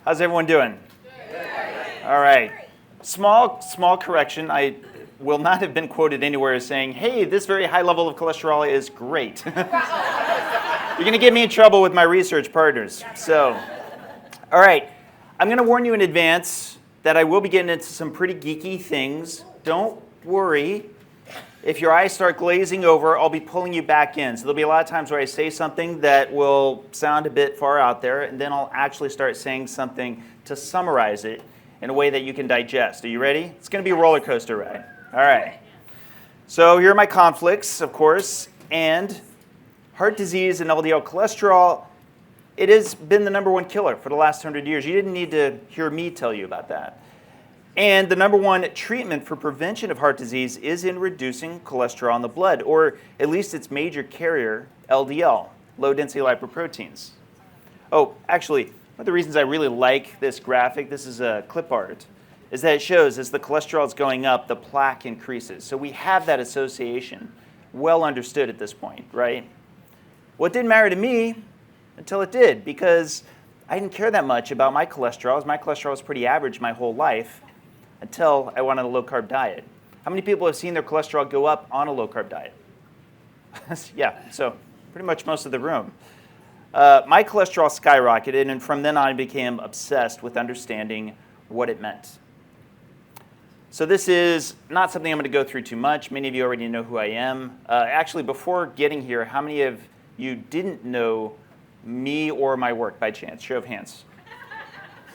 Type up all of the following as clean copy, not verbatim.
How's everyone doing? All right. Small correction. I will not have been quoted anywhere as saying, hey, this very high level of cholesterol is great. You're going to get me in trouble with my research partners. So, all right. I'm going to warn you in advance that I will be getting into some pretty geeky things. Don't worry. If your eyes start glazing over, I'll be pulling you back in. So there'll be a lot of times where I say something that will sound a bit far out there, and then I'll actually start saying something to summarize it in a way that you can digest. Are you ready? It's going to be a roller coaster ride. All right. So here are my conflicts, of course, and heart disease and LDL cholesterol. It has been the #1 killer for the last 100 years. You didn't need to hear me tell you about that. And the #1 treatment for prevention of heart disease is in reducing cholesterol in the blood, or at least its major carrier, LDL, low-density lipoproteins. Oh, actually, one of the reasons I really like this graphic, this is a clip art, is that it shows as the cholesterol is going up, the plaque increases. So we have that association well understood at this point, right? Well, it didn't matter to me until it did, because I didn't care that much about my cholesterol. My cholesterol was pretty average my whole life, until I went on a low-carb diet. How many people have seen their cholesterol go up on a low-carb diet? Yeah, so pretty much most of the room. My cholesterol skyrocketed, and from then on I became obsessed with understanding what it meant. So this is not something I'm going to go through too much. Many of you already know who I am. Actually, before getting here, how many of you didn't know me or my work by chance? Show of hands.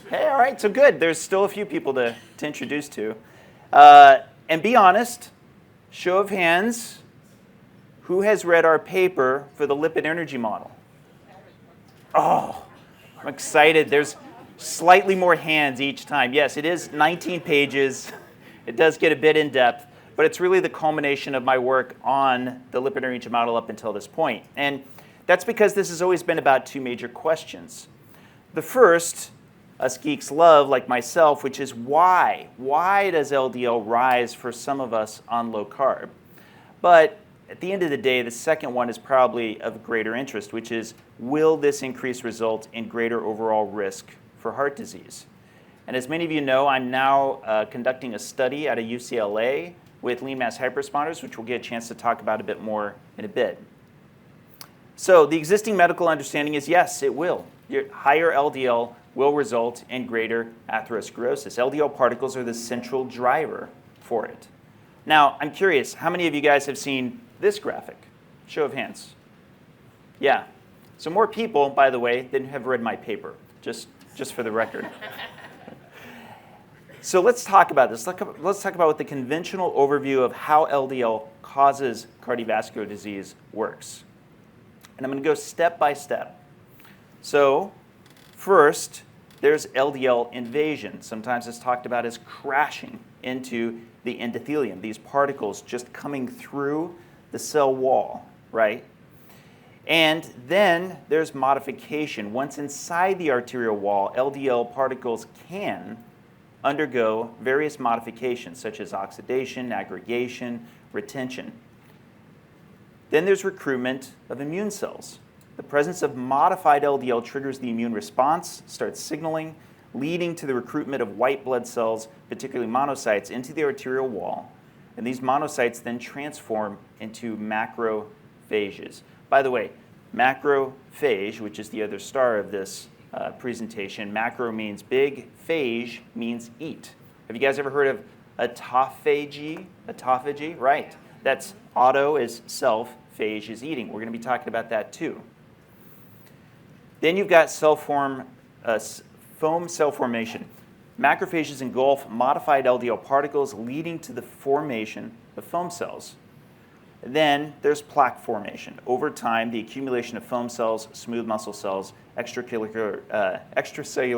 Hey, all right, so good. There's still a few people to introduce to. And be honest, show of hands, who has read our paper for the lipid energy model? Oh, I'm excited. There's slightly more hands each time. Yes, it is 19 pages. It does get a bit in depth, but it's really the culmination of my work on the lipid energy model up until this point. And that's because this has always been about two major questions. The first, us geeks love, like myself, which is why? Why does LDL rise for some of us on low carb? But at the end of the day, the second one is probably of greater interest, which is, will this increase result in greater overall risk for heart disease? And as many of you know, I'm now conducting a study at UCLA with lean mass hyperresponders, which we'll get a chance to talk about a bit more in a bit. So the existing medical understanding is yes, it will. Your higher LDL will result in greater atherosclerosis. LDL particles are the central driver for it. Now, I'm curious, how many of you guys have seen this graphic? Show of hands. Yeah. So more people, by the way, than have read my paper, just for the record. So let's talk about this. Let's talk about what the conventional overview of how LDL causes cardiovascular disease works. And I'm going to go step by step. So first, there's LDL invasion. Sometimes it's talked about as crashing into the endothelium, these particles just coming through the cell wall, right? And then there's modification. Once inside the arterial wall, LDL particles can undergo various modifications, such as oxidation, aggregation, retention. Then there's recruitment of immune cells. The presence of modified LDL triggers the immune response, starts signaling, leading to the recruitment of white blood cells, particularly monocytes, into the arterial wall. And these monocytes then transform into macrophages. By the way, macrophage, which is the other star of this presentation, macro means big, phage means eat. Have you guys ever heard of autophagy? Autophagy, right. That's auto is self, phage is eating. We're going to be talking about that too. Then you've got foam cell formation. Macrophages engulf modified LDL particles, leading to the formation of foam cells. Then there's plaque formation. Over time, the accumulation of foam cells, smooth muscle cells, extracellular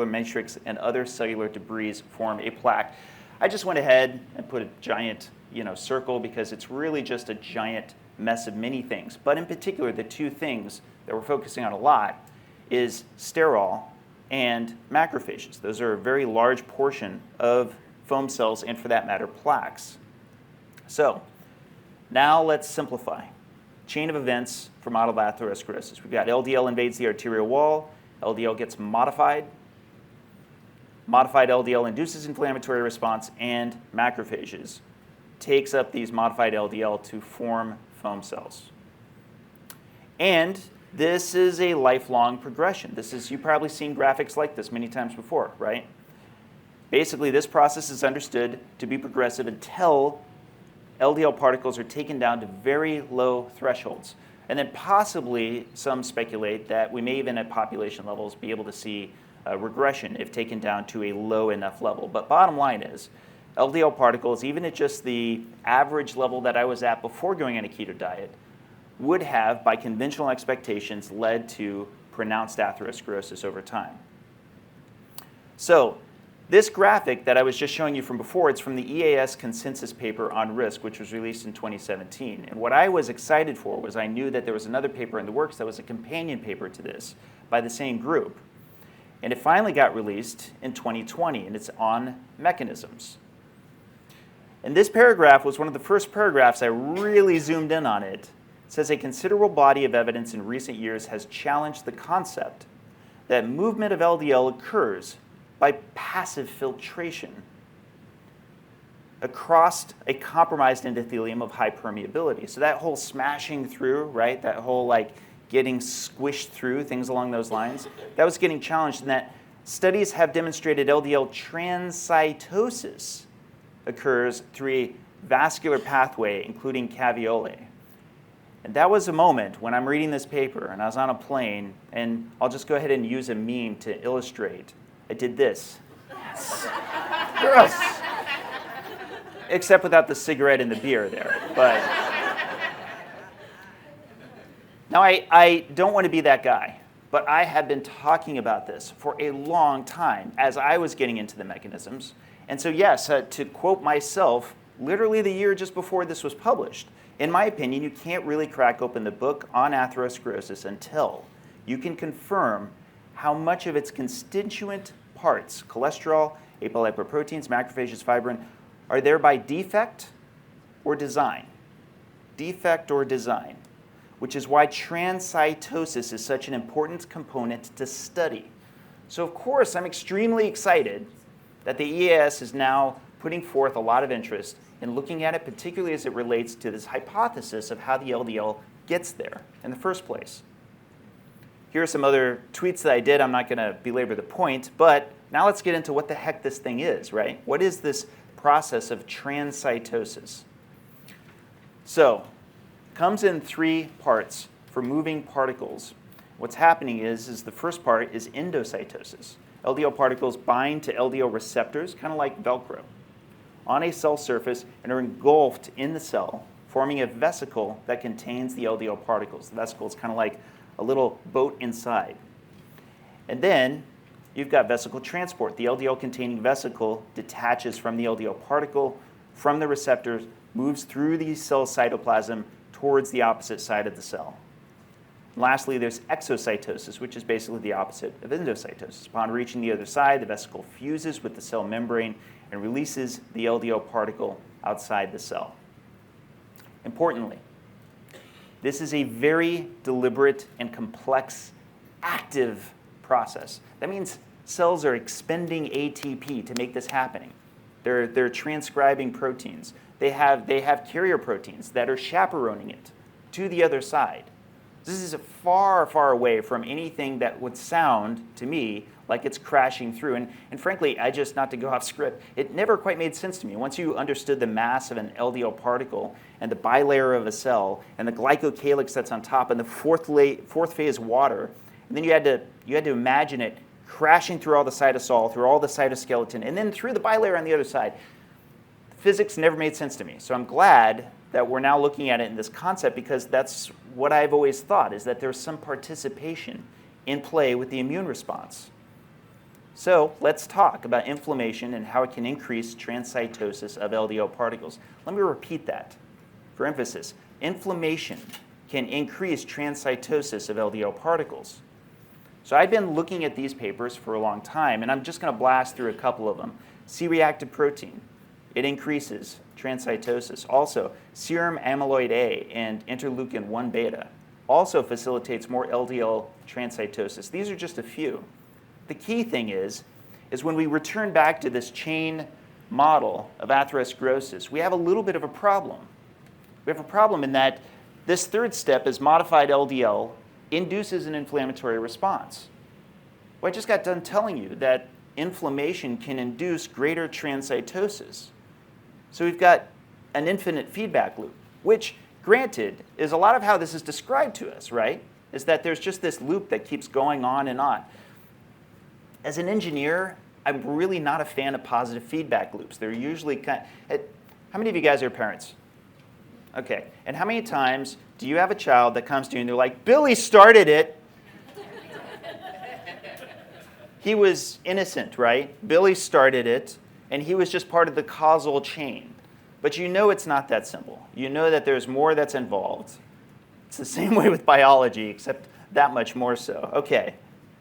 matrix, and other cellular debris form a plaque. I just went ahead and put a giant circle because it's really just a giant mess of many things. But in particular, the two things that we're focusing on a lot is sterol and macrophages. Those are a very large portion of foam cells and, for that matter, plaques. So now let's simplify. Chain of events for mild atherosclerosis. We've got LDL invades the arterial wall. LDL gets modified. Modified LDL induces inflammatory response, and macrophages takes up these modified LDL to form foam cells. And this is a lifelong progression. You've probably seen graphics like this many times before, right? Basically, this process is understood to be progressive until LDL particles are taken down to very low thresholds. And then possibly some speculate that we may even at population levels be able to see regression if taken down to a low enough level. But bottom line is, LDL particles, even at just the average level that I was at before going on a keto diet, would have, by conventional expectations, led to pronounced atherosclerosis over time. So this graphic that I was just showing you from before, it's from the EAS Consensus Paper on risk, which was released in 2017. And what I was excited for was I knew that there was another paper in the works that was a companion paper to this by the same group. And it finally got released in 2020, and it's on mechanisms. And this paragraph was one of the first paragraphs I really zoomed in on it. It says a considerable body of evidence in recent years has challenged the concept that movement of LDL occurs by passive filtration across a compromised endothelium of high permeability. So that whole smashing through, right, that whole like getting squished through, things along those lines, that was getting challenged in that studies have demonstrated LDL transcytosis occurs through a vascular pathway, including caveolae. And that was a moment when I'm reading this paper and I was on a plane, and I'll just go ahead and use a meme to illustrate. I did this. Gross. Except without the cigarette and the beer there. But now I don't want to be that guy, but I have been talking about this for a long time as I was getting into the mechanisms. And so yes, to quote myself, literally the year just before this was published, in my opinion, you can't really crack open the book on atherosclerosis until you can confirm how much of its constituent parts, cholesterol, apolipoproteins, macrophages, fibrin, are there by defect or design. Defect or design, which is why transcytosis is such an important component to study. So of course, I'm extremely excited that the EAS is now putting forth a lot of interest in looking at it, particularly as it relates to this hypothesis of how the LDL gets there in the first place. Here are some other tweets that I did. I'm not going to belabor the point, but now let's get into what the heck this thing is, right? What is this process of transcytosis? So, it comes in three parts for moving particles. What's happening is the first part is endocytosis. LDL particles bind to LDL receptors, kind of like Velcro, on a cell surface and are engulfed in the cell, forming a vesicle that contains the LDL particles. The vesicle is kind of like a little boat inside. And then you've got vesicle transport. The LDL-containing vesicle detaches from the LDL particle, from the receptors, moves through the cell cytoplasm towards the opposite side of the cell. And lastly, there's exocytosis, which is basically the opposite of endocytosis. Upon reaching the other side, the vesicle fuses with the cell membrane and releases the LDL particle outside the cell. Importantly, this is a very deliberate and complex active process. That means cells are expending ATP to make this happening. They're transcribing proteins. They have carrier proteins that are chaperoning it to the other side. This is far, far away from anything that would sound to me like it's crashing through. And frankly, not to go off script, it never quite made sense to me. Once you understood the mass of an LDL particle and the bilayer of a cell and the glycocalyx that's on top and the fourth phase water, and then you had to imagine it crashing through all the cytosol, through all the cytoskeleton, and then through the bilayer on the other side. Physics never made sense to me. So I'm glad that we're now looking at it in this concept, because that's what I've always thought, is that there's some participation in play with the immune response. So let's talk about inflammation and how it can increase transcytosis of LDL particles. Let me repeat that for emphasis. Inflammation can increase transcytosis of LDL particles. So I've been looking at these papers for a long time, and I'm just going to blast through a couple of them. C-reactive protein. It increases transcytosis. Also, serum amyloid A and interleukin-1 beta also facilitates more LDL transcytosis. These are just a few. The key thing is is when we return back to this chain model of atherosclerosis, we have a little bit of a problem. We have a problem in that this third step is modified LDL induces an inflammatory response. Well, I just got done telling you that inflammation can induce greater transcytosis. So we've got an infinite feedback loop, which, granted, is a lot of how this is described to us, right? Is that there's just this loop that keeps going on and on. As an engineer, I'm really not a fan of positive feedback loops. They're usually how many of you guys are parents? Okay, and how many times do you have a child that comes to you and they're like, Billy started it. He was innocent, right? Billy started it, and he was just part of the causal chain. But you know it's not that simple. You know that there's more that's involved. It's the same way with biology, except that much more so. Okay,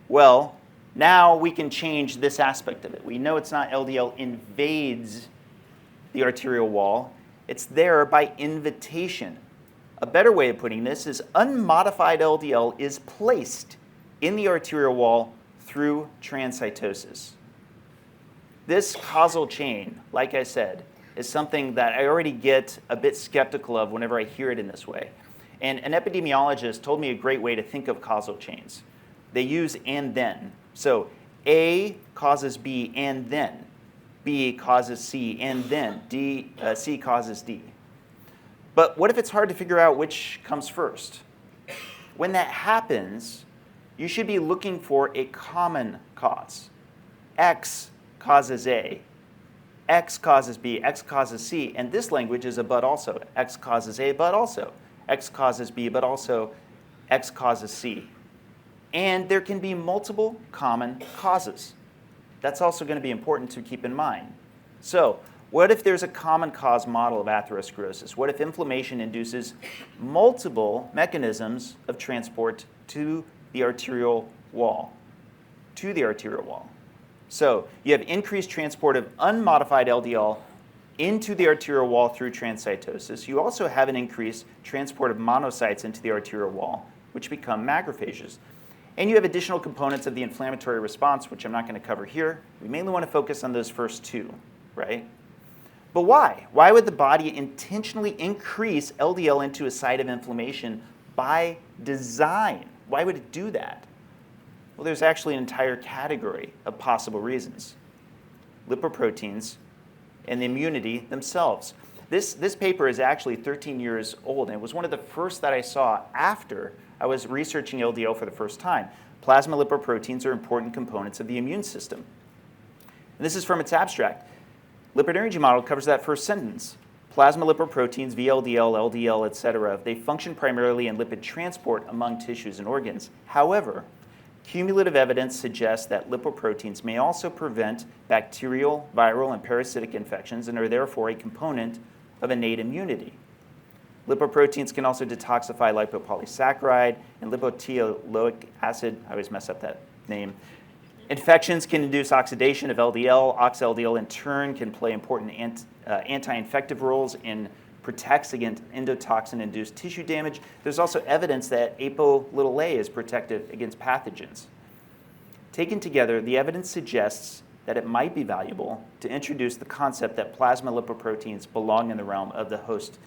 well, now we can change this aspect of it. We know it's not LDL invades the arterial wall. It's there by invitation. A better way of putting this is unmodified LDL is placed in the arterial wall through transcytosis. This causal chain, like I said, is something that I already get a bit skeptical of whenever I hear it in this way. And an epidemiologist told me a great way to think of causal chains. They use and then. So A causes B and then. B causes C and then. C causes D. But what if it's hard to figure out which comes first? When that happens, you should be looking for a common cause. X causes A. X causes B. X causes C. And this language is a but also. X causes A, but also. X causes B, but also X causes C. And there can be multiple common causes. That's also going to be important to keep in mind. So, what if there's a common cause model of atherosclerosis? What if inflammation induces multiple mechanisms of transport to the arterial wall? So, you have increased transport of unmodified LDL into the arterial wall through transcytosis. You also have an increased transport of monocytes into the arterial wall, which become macrophages. And you have additional components of the inflammatory response, which I'm not going to cover here. We mainly want to focus on those first two, right? But why? Why would the body intentionally increase LDL into a site of inflammation by design? Why would it do that? Well, there's actually an entire category of possible reasons. Lipoproteins and the immunity themselves. This paper is actually 13 years old, and it was one of the first that I saw after I was researching LDL for the first time. Plasma lipoproteins are important components of the immune system. And this is from its abstract. Lipid energy model covers that first sentence. Plasma lipoproteins, VLDL, LDL, etc., they function primarily in lipid transport among tissues and organs. However, cumulative evidence suggests that lipoproteins may also prevent bacterial, viral, and parasitic infections and are therefore a component of innate immunity. Lipoproteins can also detoxify lipopolysaccharide and lipotealoic acid. I always mess up that name. Infections can induce oxidation of LDL. OX-LDL in turn can play important anti-infective roles and protects against endotoxin-induced tissue damage. There's also evidence that ApoA is protective against pathogens. Taken together, the evidence suggests that it might be valuable to introduce the concept that plasma lipoproteins belong in the realm of the host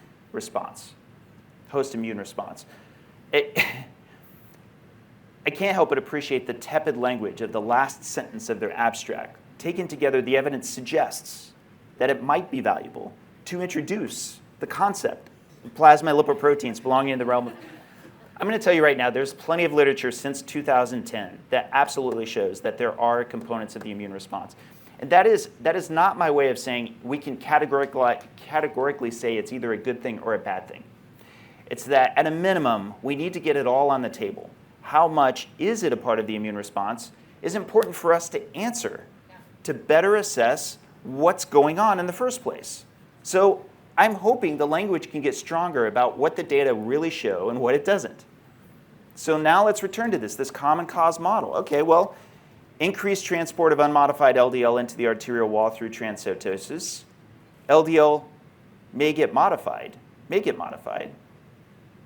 immune response. I can't help but appreciate the tepid language of the last sentence of their abstract. Taken together, the evidence suggests that it might be valuable to introduce the concept of plasma lipoproteins belonging in the realm of... I'm going to tell you right now, there's plenty of literature since 2010 that absolutely shows that there are components of the immune response. And that is not my way of saying we can categorically say it's either a good thing or a bad thing. It's that at a minimum, we need to get it all on the table. How much is it a part of the immune response is important for us to answer to better assess what's going on in the first place. So I'm hoping the language can get stronger about what the data really show and what it doesn't. So now let's return to this common cause model. Okay, well, increased transport of unmodified LDL into the arterial wall through transcytosis. LDL may get modified,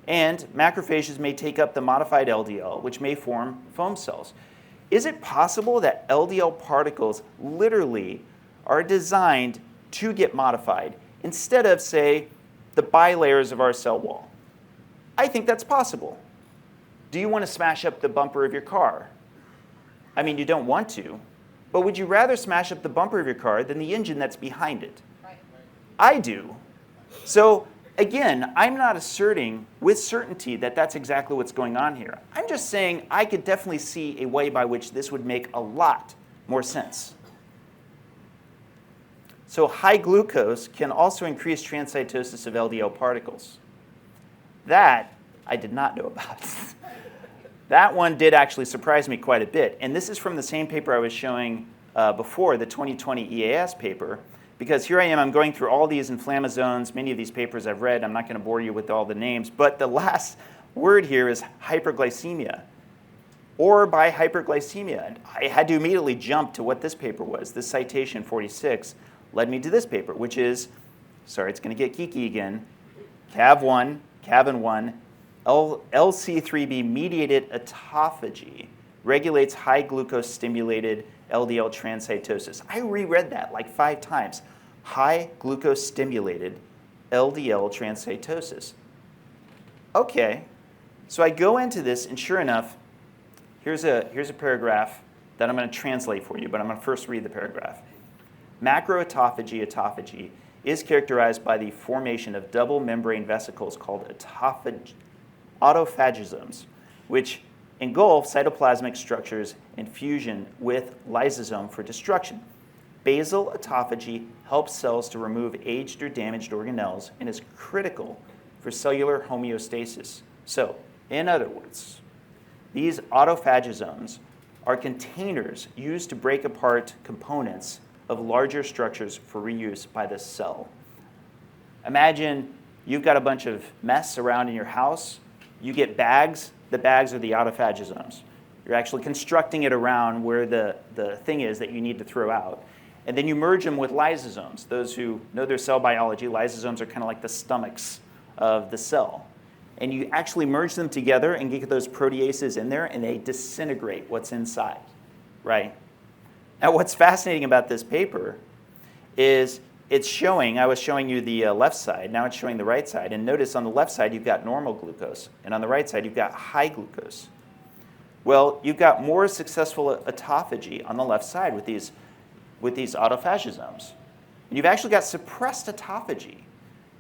and macrophages may take up the modified LDL, which may form foam cells. Is it possible that LDL particles literally are designed to get modified instead of, say, the bilayers of our cell wall? I think that's possible. Do you want to smash up the bumper of your car? I mean, you don't want to, but would you rather smash up the bumper of your car than the engine that's behind it? Right. I do. So again, I'm not asserting with certainty that that's exactly what's going on here. I'm just saying I could definitely see a way by which this would make a lot more sense. So high glucose can also increase transcytosis of LDL particles. That I did not know about. That one did actually surprise me quite a bit. And this is from the same paper I was showing before, the 2020 EAS paper. Because here I am, I'm going through all these inflammasomes. Many of these papers I've read. I'm not going to bore you with all the names. But the last word here is hyperglycemia, or by hyperglycemia. And I had to immediately jump to what this paper was. This citation 46 led me to this paper, which is, sorry, it's going to get geeky again, CAVIN1, LC3B mediated autophagy regulates high glucose stimulated LDL transcytosis. I reread that like 5 times. High glucose stimulated LDL transcytosis. Okay, so I go into this, and sure enough, here's a paragraph that I'm going to translate for you, but I'm going to first read the paragraph. Macroautophagy is characterized by the formation of double membrane vesicles called autophagisms, which engulf cytoplasmic structures in fusion with lysosome for destruction. Basal autophagy helps cells to remove aged or damaged organelles and is critical for cellular homeostasis. So, in other words, these autophagisms are containers used to break apart components of larger structures for reuse by the cell. Imagine you've got a bunch of mess around in your house. You get bags. The bags are the autophagisms. You're actually constructing it around where the thing is that you need to throw out. And then you merge them with lysosomes. Those who know their cell biology, lysosomes are kind of like the stomachs of the cell. And you actually merge them together and get those proteases in there, and they disintegrate what's inside, right? Now, what's fascinating about this paper is it's showing, I was showing you the left side, now it's showing the right side. And notice on the left side, you've got normal glucose. And on the right side, you've got high glucose. Well, you've got more successful autophagy on the left side with these autophagisms. And you've actually got suppressed autophagy.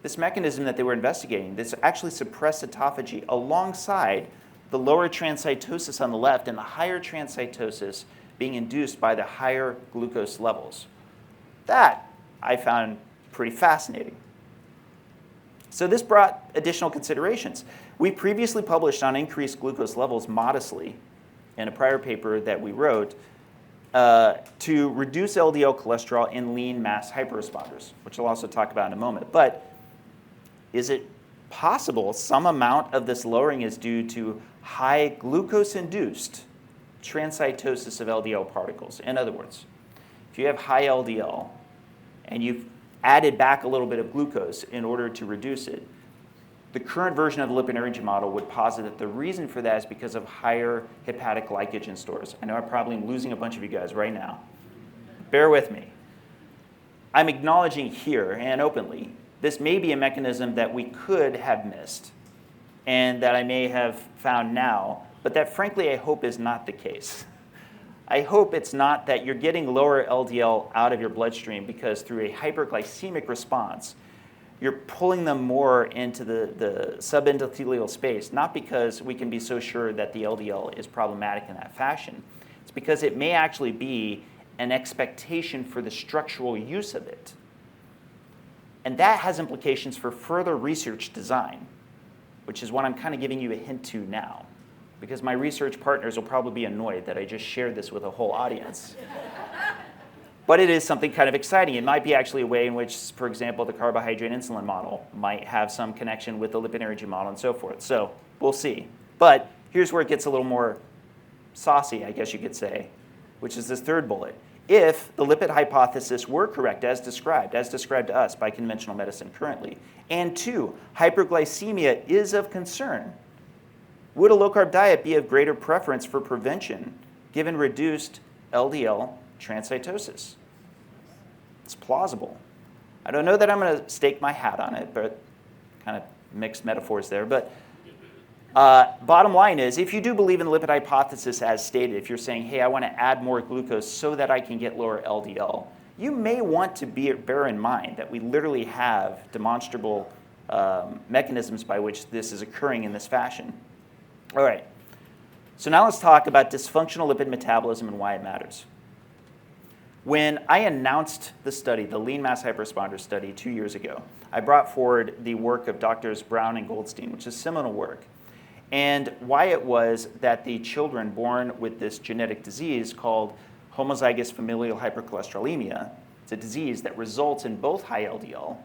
This mechanism that they were investigating, this actually suppressed autophagy alongside the lower transcytosis on the left and the higher transcytosis being induced by the higher glucose levels. That I found pretty fascinating. So this brought additional considerations. We previously published on increased glucose levels modestly in a prior paper that we wrote to reduce LDL cholesterol in lean mass hyperresponders, which I'll also talk about in a moment. But is it possible some amount of this lowering is due to high glucose-induced transcytosis of LDL particles? In other words, if you have high LDL and you've added back a little bit of glucose in order to reduce it, the current version of the lipid energy model would posit that the reason for that is because of higher hepatic glycogen stores. I know I'm probably losing a bunch of you guys right now. Bear with me. I'm acknowledging here and openly this may be a mechanism that we could have missed and that I may have found now, but that frankly I hope is not the case. I hope it's not that you're getting lower LDL out of your bloodstream because through a hyperglycemic response, you're pulling them more into the subendothelial space, not because we can be so sure that the LDL is problematic in that fashion. It's because it may actually be an expectation for the structural use of it. And that has implications for further research design, which is what I'm kind of giving you a hint to now, because my research partners will probably be annoyed that I just shared this with a whole audience. But it is something kind of exciting. It might be actually a way in which, for example, the carbohydrate insulin model might have some connection with the lipid energy model and so forth. So we'll see. But here's where it gets a little more saucy, I guess you could say, which is this third bullet. If the lipid hypothesis were correct as described to us by conventional medicine currently, and 2, hyperglycemia is of concern, would a low-carb diet be of greater preference for prevention given reduced LDL transcytosis. It's plausible. I don't know that I'm going to stake my hat on it, but kind of mixed metaphors there. But bottom line is, if you do believe in the lipid hypothesis as stated, if you're saying, hey, I want to add more glucose so that I can get lower LDL, you may want to bear in mind that we literally have demonstrable mechanisms by which this is occurring in this fashion. All right. So now let's talk about dysfunctional lipid metabolism and why it matters. When I announced the study, the lean mass hyperresponder study 2 years ago, I brought forward the work of Drs. Brown and Goldstein, which is seminal work, and why it was that the children born with this genetic disease called homozygous familial hypercholesterolemia, it's a disease that results in both high LDL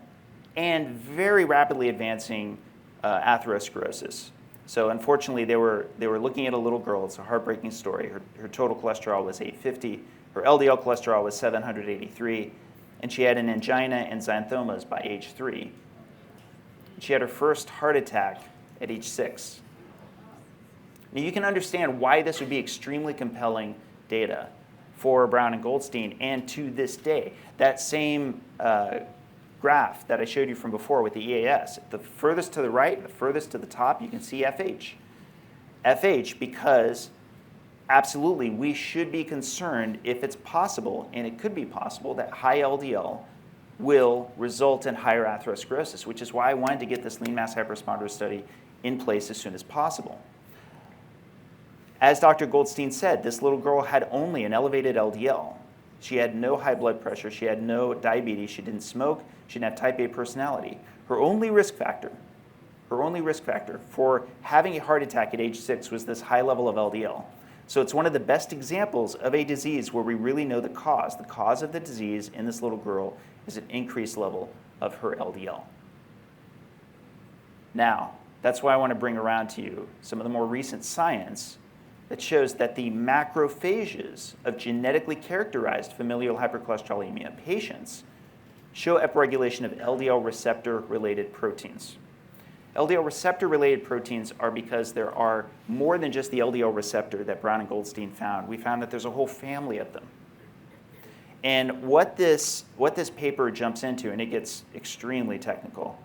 and very rapidly advancing atherosclerosis. So unfortunately, they were looking at a little girl. It's a heartbreaking story. Her total cholesterol was 850. Her LDL cholesterol was 783. And she had an angina and xanthomas by age 3. She had her first heart attack at age 6. Now you can understand why this would be extremely compelling data for Brown and Goldstein. And to this day, that same graph that I showed you from before with the EAS, the furthest to the right, the furthest to the top, you can see FH. FH because absolutely we should be concerned if it's possible, and it could be possible, that high LDL will result in higher atherosclerosis, which is why I wanted to get this lean mass hyperresponder study in place as soon as possible. As Dr. Goldstein said, this little girl had only an elevated LDL. She had no high blood pressure. She had no diabetes. She didn't smoke. She didn't have type A personality. Her only risk factor for having a heart attack at age 6 was this high level of LDL. So it's one of the best examples of a disease where we really know the cause. The cause of the disease in this little girl is an increased level of her LDL. Now, that's why I want to bring around to you some of the more recent science that shows that the macrophages of genetically characterized familial hypercholesterolemia patients show upregulation of LDL receptor-related proteins. LDL receptor-related proteins are because there are more than just the LDL receptor that Brown and Goldstein found. We found that there's a whole family of them. And what this paper jumps into, and it gets extremely technical.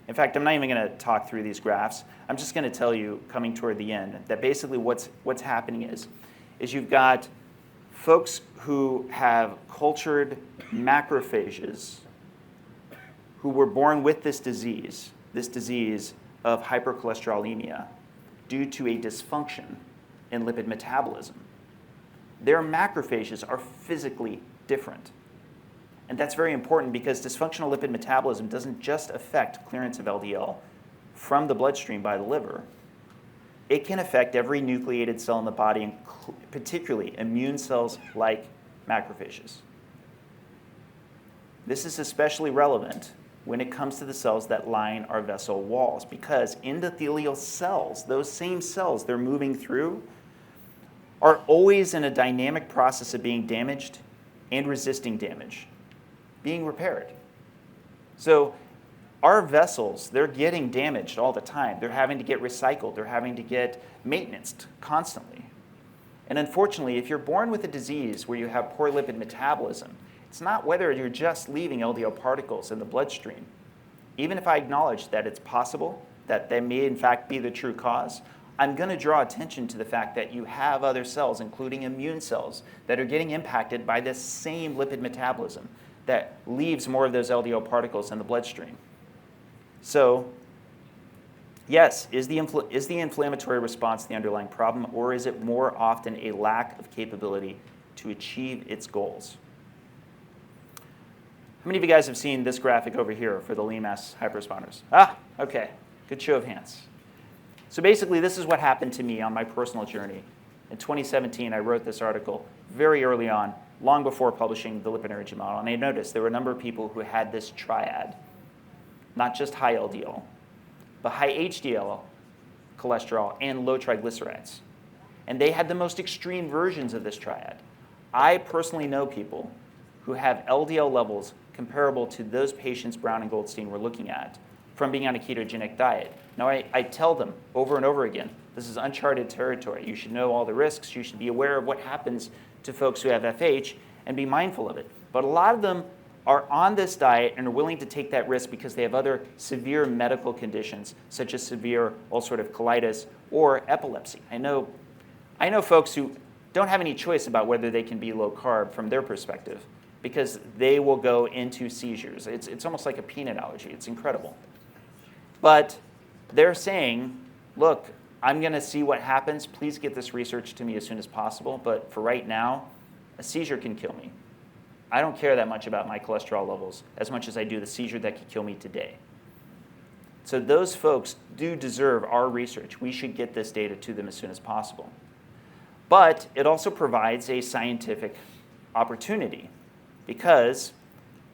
In fact, I'm not even going to talk through these graphs. I'm just going to tell you, coming toward the end, that basically what's happening is you've got folks who have cultured macrophages who were born with this disease of hypercholesterolemia due to a dysfunction in lipid metabolism. Their macrophages are physically different. And that's very important because dysfunctional lipid metabolism doesn't just affect clearance of LDL from the bloodstream by the liver. It can affect every nucleated cell in the body, and particularly immune cells like macrophages. This is especially relevant when it comes to the cells that line our vessel walls, because endothelial cells, those same cells they're moving through, are always in a dynamic process of being damaged and resisting damage, being repaired. So our vessels, they're getting damaged all the time. They're having to get recycled. They're having to get maintenanced constantly. And unfortunately, if you're born with a disease where you have poor lipid metabolism, it's not whether you're just leaving LDL particles in the bloodstream. Even if I acknowledge that it's possible that they may in fact be the true cause, I'm going to draw attention to the fact that you have other cells, including immune cells, that are getting impacted by this same lipid metabolism that leaves more of those LDL particles in the bloodstream. So, yes, is the inflammatory response the underlying problem, or is it more often a lack of capability to achieve its goals? How many of you guys have seen this graphic over here for the lean mass hyperresponders? Ah, okay, good show of hands. So basically, this is what happened to me on my personal journey. In 2017, I wrote this article very early on, long before publishing the lipid energy model, and I noticed there were a number of people who had this triad, not just high LDL, but high HDL cholesterol and low triglycerides. And they had the most extreme versions of this triad. I personally know people who have LDL levels comparable to those patients Brown and Goldstein were looking at from being on a ketogenic diet. Now, I tell them over and over again, This is uncharted territory. You should know all the risks. You should be aware of what happens to folks who have FH and be mindful of it. But a lot of them are on this diet and are willing to take that risk because they have other severe medical conditions, such as severe ulcerative colitis or epilepsy. I know folks who don't have any choice about whether they can be low carb from their perspective because they will go into seizures. It's almost like a peanut allergy. It's incredible. But they're saying, look, I'm going to see what happens. Please get this research to me as soon as possible. But for right now, a seizure can kill me. I don't care that much about my cholesterol levels as much as I do the seizure that could kill me today. So those folks do deserve our research. We should get this data to them as soon as possible. But it also provides a scientific opportunity because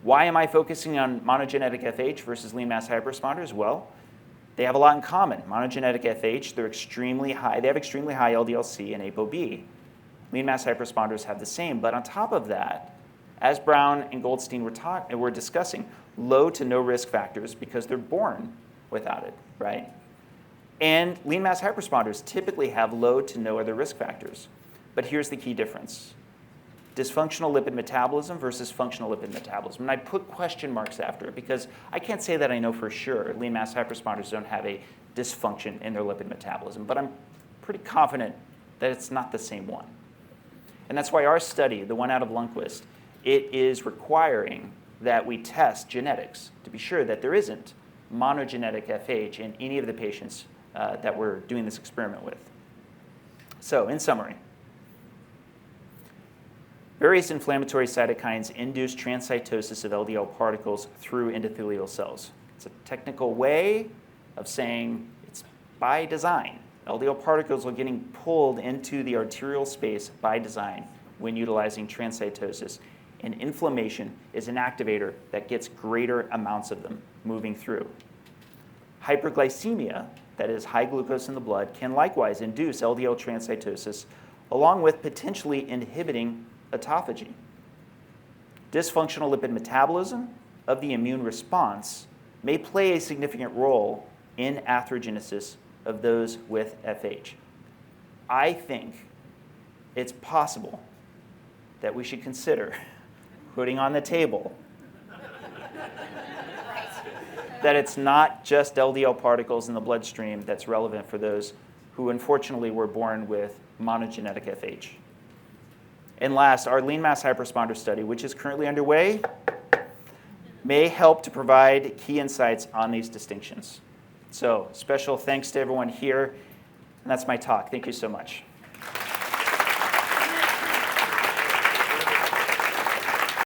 why am I focusing on monogenic FH versus lean mass hyperresponders? Well, they have a lot in common. Monogenic FH, they're extremely high. They have extremely high LDL-C and ApoB. Lean mass hyperresponders have the same. But on top of that, as Brown and Goldstein were discussing, low to no risk factors because they're born without it, right? And lean mass hyperresponders typically have low to no other risk factors. But here's the key difference. Dysfunctional lipid metabolism versus functional lipid metabolism. And I put question marks after it because I can't say that I know for sure lean mass hyperresponders don't have a dysfunction in their lipid metabolism, but I'm pretty confident that it's not the same one. And that's why our study, the one out of Lundquist, it is requiring that we test genetics to be sure that there isn't monogenic FH in any of the patients that we're doing this experiment with. So, in summary, various inflammatory cytokines induce transcytosis of LDL particles through endothelial cells. It's a technical way of saying it's by design. LDL particles are getting pulled into the arterial space by design when utilizing transcytosis. And inflammation is an activator that gets greater amounts of them moving through. Hyperglycemia, that is high glucose in the blood, can likewise induce LDL transcytosis along with potentially inhibiting autophagy. Dysfunctional lipid metabolism of the immune response may play a significant role in atherogenesis of those with FH. I think it's possible that we should consider putting on the table that it's not just LDL particles in the bloodstream that's relevant for those who unfortunately were born with monogenic FH. And last, our lean mass hyperresponder study, which is currently underway, may help to provide key insights on these distinctions. So, special thanks to everyone here, and that's my talk. Thank you so much.